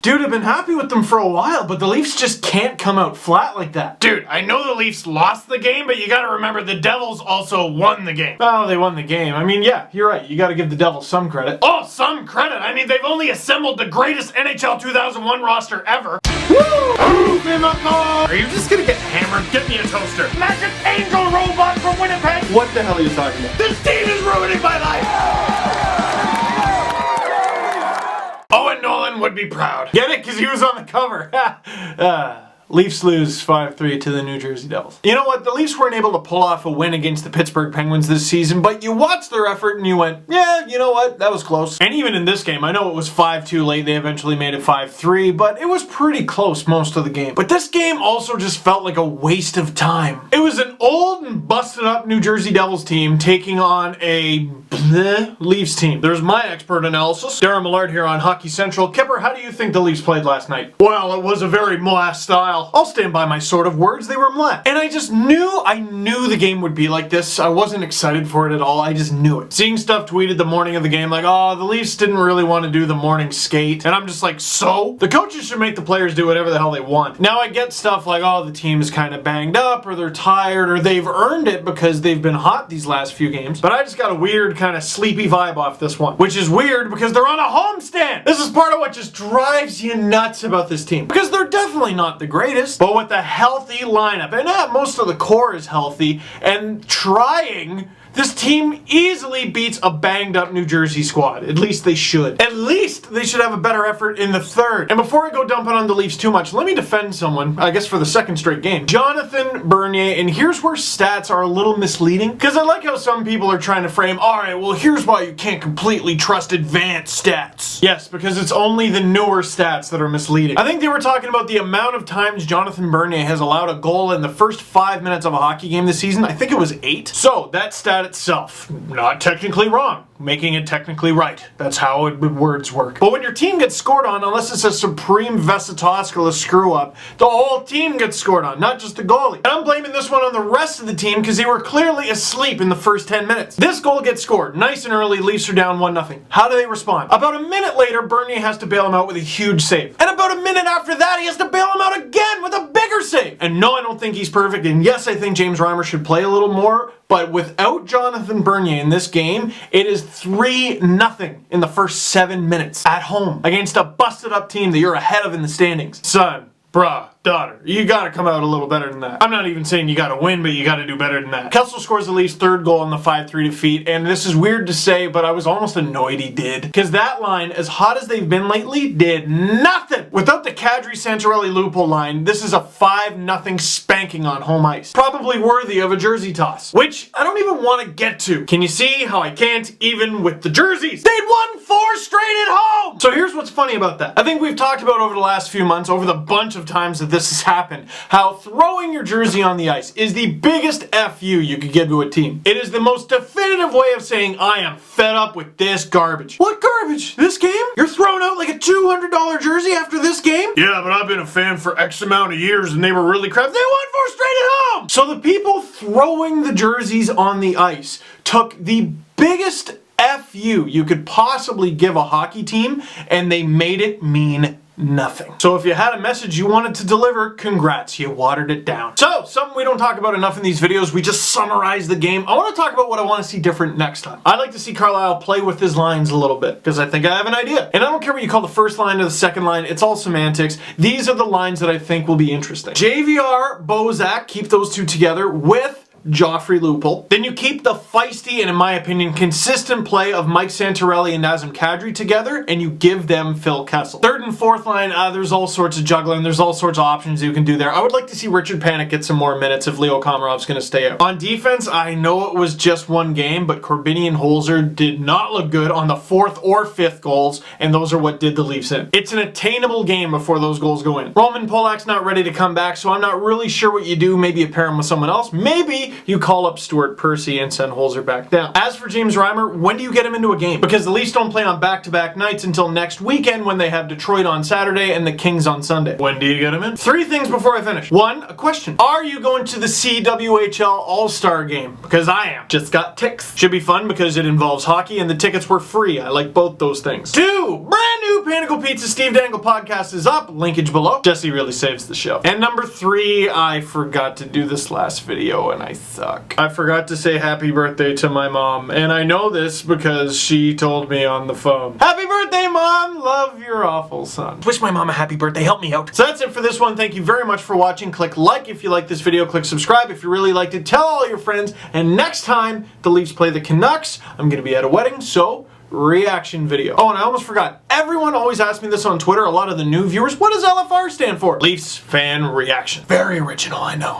Dude, I've been happy with them for a while, but the Leafs just can't come out flat like that. Dude, I know the Leafs lost the game, but you gotta remember the Devils also won the game. Oh, they won the game. I mean, yeah, you're right. You gotta give the Devils some credit. Oh, some credit. I mean, they've only assembled the greatest NHL 2001 roster ever. Woo! Are you just gonna get hammered? Get me a toaster. Magic Angel Robot from Winnipeg. What the hell are you talking about? This team is ruining my life. Owen Nolan would be proud. Get it? Because he was on the cover. Leafs lose 5-3 to the New Jersey Devils. You know what? The Leafs weren't able to pull off a win against the Pittsburgh Penguins this season, but you watched their effort and you went, yeah, you know what? That was close. And even in this game, I know it was 5-2 late. They eventually made it 5-3, but it was pretty close most of the game. But this game also just felt like a waste of time. It was an old and busted up New Jersey Devils team taking on a Leafs team. There's my expert analysis. Darren Millard here on Hockey Central. Kipper, how do you think the Leafs played last night? Well, it was a very Mlah style. I'll stand by my sort of words. They were Mlah. And I just knew, the game would be like this. I wasn't excited for it at all. I just knew it. Seeing stuff tweeted the morning of the game like, oh, the Leafs didn't really want to do the morning skate. And I'm just like, so? The coaches should make the players do whatever the hell they want. Now I get stuff like, oh, the team is kind of banged up, or they're tired, or they've earned it because they've been hot these last few games. But I just got a weird kind of sleepy vibe off this one. Which is weird because they're on a homestand. This is part of what just drives you nuts about this team. Because they're definitely not the greatest. But with a healthy lineup, and most of the core is healthy, and trying, this team easily beats a banged up New Jersey squad. At least they should. At least they should have a better effort in the third. And before I go dumping on the Leafs too much, let me defend someone, I guess for the second straight game. Jonathan Bernier, and here's where stats are a little misleading, because I like how some people are trying to frame, alright, well here's why you can't completely trust advanced stats. Yes, because it's only the newer stats that are misleading. I think they were talking about the amount of times Jonathan Bernier has allowed a goal in the first 5 minutes of a hockey game this season. I think it was 8. So, that stat itself, not technically wrong, making it technically right. That's how words work. But when your team gets scored on, unless it's a supreme Vesitoscala screw up, the whole team gets scored on, not just the goalie. And I'm blaming this one on the rest of the team because they were clearly asleep in the first 10 minutes. This goal gets scored, nice and early, Leafs are down 1-0. How do they respond? About a minute later, Bernier has to bail him out with a huge save. And about a minute after that, he has to bail him out again with a bigger save. And no, I don't think he's perfect, and yes, I think James Reimer should play a little more, but without Jonathan Bernier in this game, it is 3-0 in the first 7 minutes at home against a busted up team that you're ahead of in the standings. Son, bruh, daughter, you gotta come out a little better than that. I'm not even saying you gotta win, but you gotta do better than that. Kessel scores the Leafs' third goal in the 5-3 defeat, and this is weird to say, but I was almost annoyed he did. Because that line, as hot as they've been lately, did nothing. Without the Kadri-Santorelli loophole line, this is a 5-0 spanking on home ice. Probably worthy of a jersey toss, which I don't even want to get to. Can you see how I can't even with the jerseys? They'd won 4 straight at home! So here's what's funny about that. I think we've talked about over the last few months, over the bunch of times that this has happened, how throwing your jersey on the ice is the biggest FU you could give to a team. It is the most definitive way of saying, I am fed up with this garbage. What garbage? This game? You're throwing out like a $200 jersey after this game? Yeah, but I've been a fan for X amount of years and they were really crap. They won 4 straight at home! So the people throwing the jerseys on the ice took the biggest FU you could possibly give a hockey team and they made it mean nothing. So if you had a message you wanted to deliver, congrats, you watered it down. So, something we don't talk about enough in these videos, we just summarize the game. I want to talk about what I want to see different next time. I'd like to see Carlisle play with his lines a little bit, because I think I have an idea. And I don't care what you call the first line or the second line, it's all semantics. These are the lines that I think will be interesting. JVR, Bozak, keep those two together with Joffrey Lupul. Then you keep the feisty and, in my opinion, consistent play of Mike Santorelli and Nazem Kadri together, and you give them Phil Kessel. Third and fourth line, there's all sorts of juggling. There's all sorts of options you can do there. I would like to see Richard Panik get some more minutes if Leo Komarov's going to stay out. On defense, I know it was just one game, but Corbinian and Holzer did not look good on the 4th or 5th goals, and those are what did the Leafs in. It's an attainable game before those goals go in. Roman Polak's not ready to come back, so I'm not really sure what you do. Maybe you pair him with someone else. Maybe you call up Stuart Percy and send Holzer back down. As for James Reimer, when do you get him into a game? Because the Leafs don't play on back-to-back nights until next weekend when they have Detroit on Saturday and the Kings on Sunday. When do you get him in? 3 things before I finish. 1, a question. Are you going to the CWHL All-Star Game? Because I am. Just got ticks. Should be fun because it involves hockey and the tickets were free. I like both those things. 2, brand new Panacle Pizza Steve Dangle podcast is up. Linkage below. Jesse really saves the show. And number 3, I forgot to do this last video and I suck. I forgot to say happy birthday to my mom. And I know this because she told me on the phone. Happy birthday, Mom! Love your awful son. Wish my mom a happy birthday. Help me out. So that's it for this one. Thank you very much for watching. Click like if you liked this video. Click subscribe if you really liked it. Tell all your friends. And next time the Leafs play the Canucks, I'm going to be at a wedding, so reaction video. Oh, and I almost forgot. Everyone always asks me this on Twitter, a lot of the new viewers. What does LFR stand for? Leafs Fan Reaction. Very original, I know.